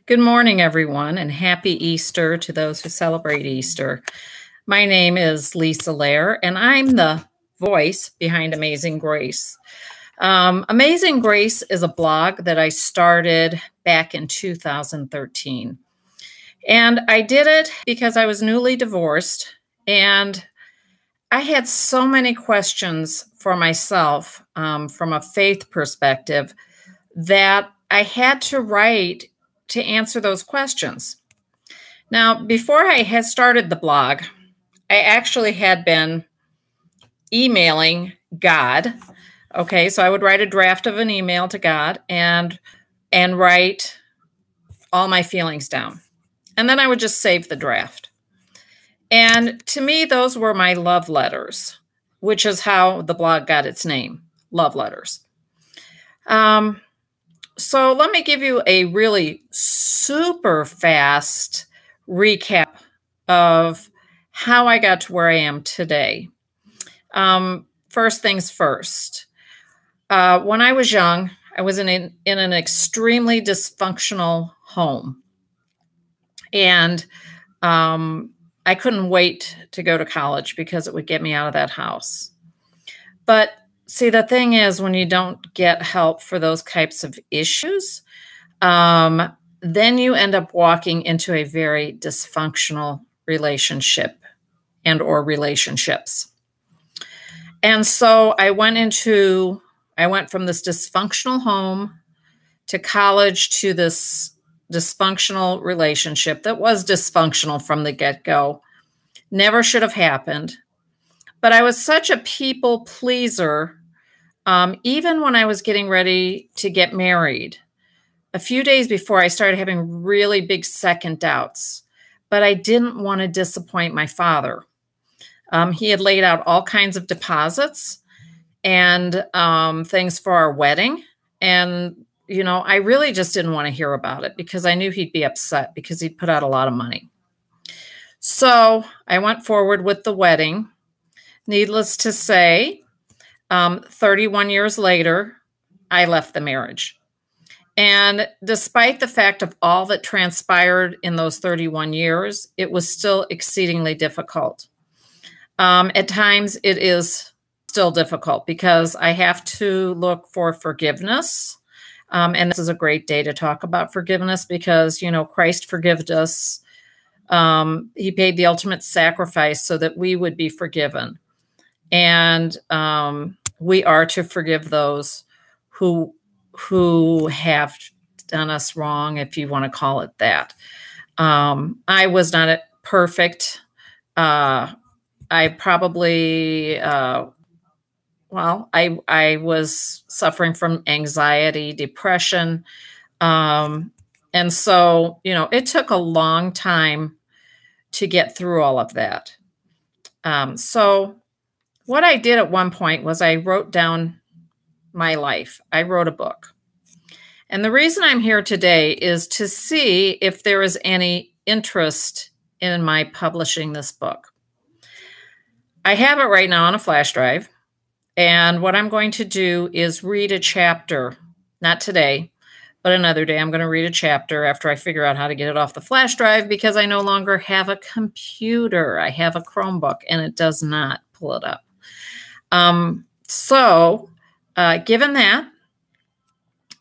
Good morning, everyone, and happy Easter to those who celebrate Easter. My name is Lisa Lair, and I'm the voice behind Amazing Grace. Amazing Grace is a blog that I started back in 2013. And I did it because I was newly divorced, and I had so many questions for myself from a faith perspective that I had to write to answer those questions. Now, before I had started the blog, I actually had been emailing God. Okay, so I would write a draft of an email to God and write all my feelings down. And then I would just save the draft. And to me, those were my love letters, which is how the blog got its name, Love Letters. So let me give you a really super fast recap of how I got to where I am today. First things first. When I was young, I was in an extremely dysfunctional home. And I couldn't wait to go to college because it would get me out of that house. But see, the thing is, when you don't get help for those types of issues, then you end up walking into a very dysfunctional relationship or relationships. And so I went from this dysfunctional home to college to this dysfunctional relationship that was dysfunctional from the get-go. Never should have happened. But I was such a people pleaser, even when I was getting ready to get married. A few days before, I started having really big second doubts, but I didn't want to disappoint my father. He had laid out all kinds of deposits and things for our wedding. And, you know, I really just didn't want to hear about it because I knew he'd be upset because he'd put out a lot of money. So I went forward with the wedding. Needless to say, 31 years later, I left the marriage. And despite the fact of all that transpired in those 31 years, it was still exceedingly difficult. At times, it is still difficult because I have to look for forgiveness. And this is a great day to talk about forgiveness because, you know, Christ forgave us. He paid the ultimate sacrifice so that we would be forgiven. And we are to forgive those who have done us wrong, if you want to call it that. I was not perfect. I probably, I was suffering from anxiety, depression. And so, you know, it took a long time to get through all of that. So what I did at one point was I wrote down my life. I wrote a book. And the reason I'm here today is to see if there is any interest in my publishing this book. I have it right now on a flash drive. And what I'm going to do is read a chapter, not today, but another day. I'm going to read a chapter after I figure out how to get it off the flash drive because I no longer have a computer. I have a Chromebook and it does not pull it up. Given that,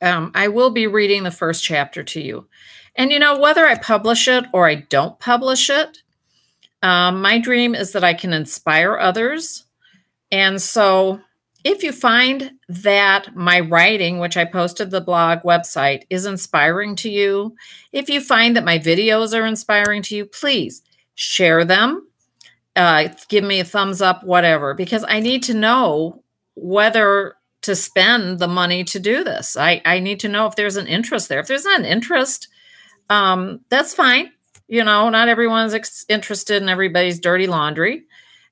I will be reading the first chapter to you. And, you know, whether I publish it or I don't publish it, my dream is that I can inspire others. And so if you find that my writing, which I posted the blog website, is inspiring to you, if you find that my videos are inspiring to you, please share them. Give me a thumbs up, whatever, because I need to know whether to spend the money to do this. I need to know if there's an interest there. If there's not an interest, that's fine. You know, not everyone's interested in everybody's dirty laundry,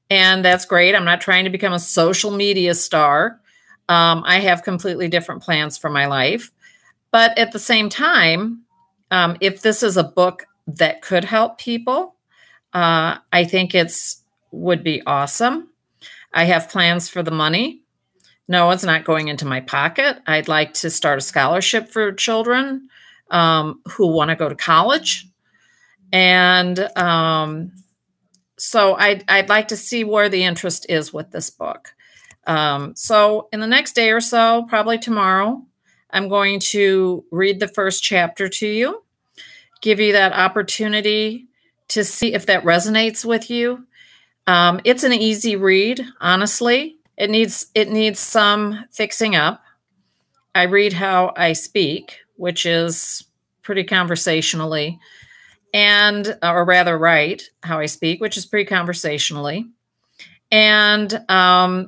and that's great. I'm not trying to become a social media star. I have completely different plans for my life. But at the same time, if this is a book that could help people, I think would be awesome. I have plans for the money. No, it's not going into my pocket. I'd like to start a scholarship for children who want to go to college. And so I'd like to see where the interest is with this book. So in the next day or so, probably tomorrow, I'm going to read the first chapter to you, give you that opportunity to see if that resonates with you. It's an easy read, honestly. It needs some fixing up. I read how I speak, which is pretty conversationally, and or rather write how I speak, which is pretty conversationally. And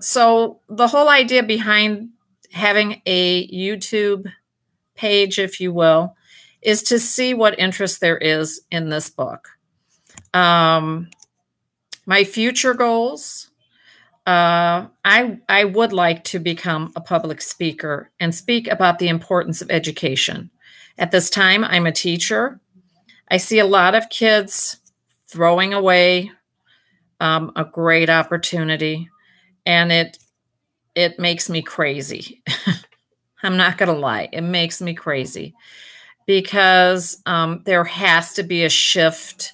so the whole idea behind having a YouTube page, if you will, is to see what interest there is in this book. My future goals, I would like to become a public speaker and speak about the importance of education. At this time, I'm a teacher. I see a lot of kids throwing away a great opportunity, and it makes me crazy. I'm not going to lie. It makes me crazy because there has to be a shift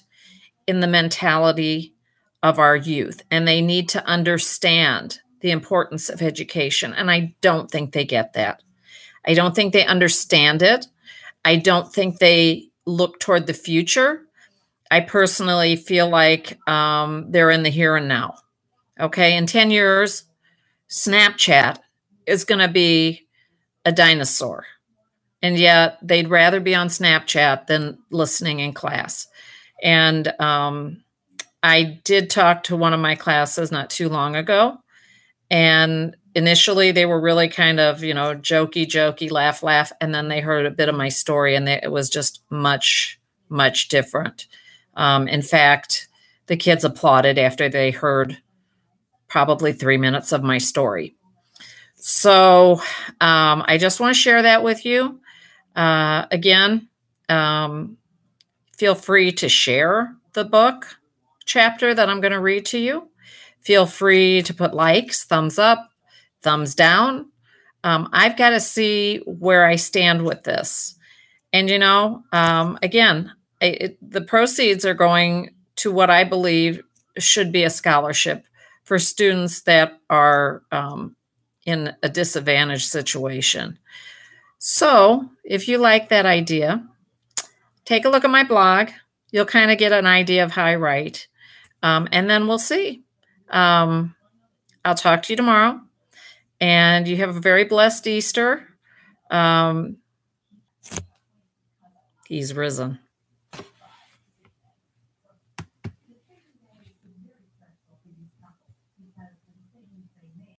in the mentality of our youth, and they need to understand the importance of education. And I don't think they get that. I don't think they understand it. I don't think they look toward the future. I personally feel like they're in the here and now. Okay, in 10 years, Snapchat is going to be a dinosaur. And yet they'd rather be on Snapchat than listening in class. And I did talk to one of my classes not too long ago. And initially they were really kind of, you know, jokey, laugh. And then they heard a bit of my story, and it was just much, much different. In fact, the kids applauded after they heard probably 3 minutes of my story. So I just want to share that with you. Again, feel free to share the book chapter that I'm going to read to you. Feel free to put likes, thumbs up, thumbs down. I've got to see where I stand with this. And, you know, again, the proceeds are going to what I believe should be a scholarship for students that are in a disadvantaged situation. So if you like that idea, take a look at my blog. You'll kind of get an idea of how I write. And then we'll see. I'll talk to you tomorrow. And you have a very blessed Easter. He's risen.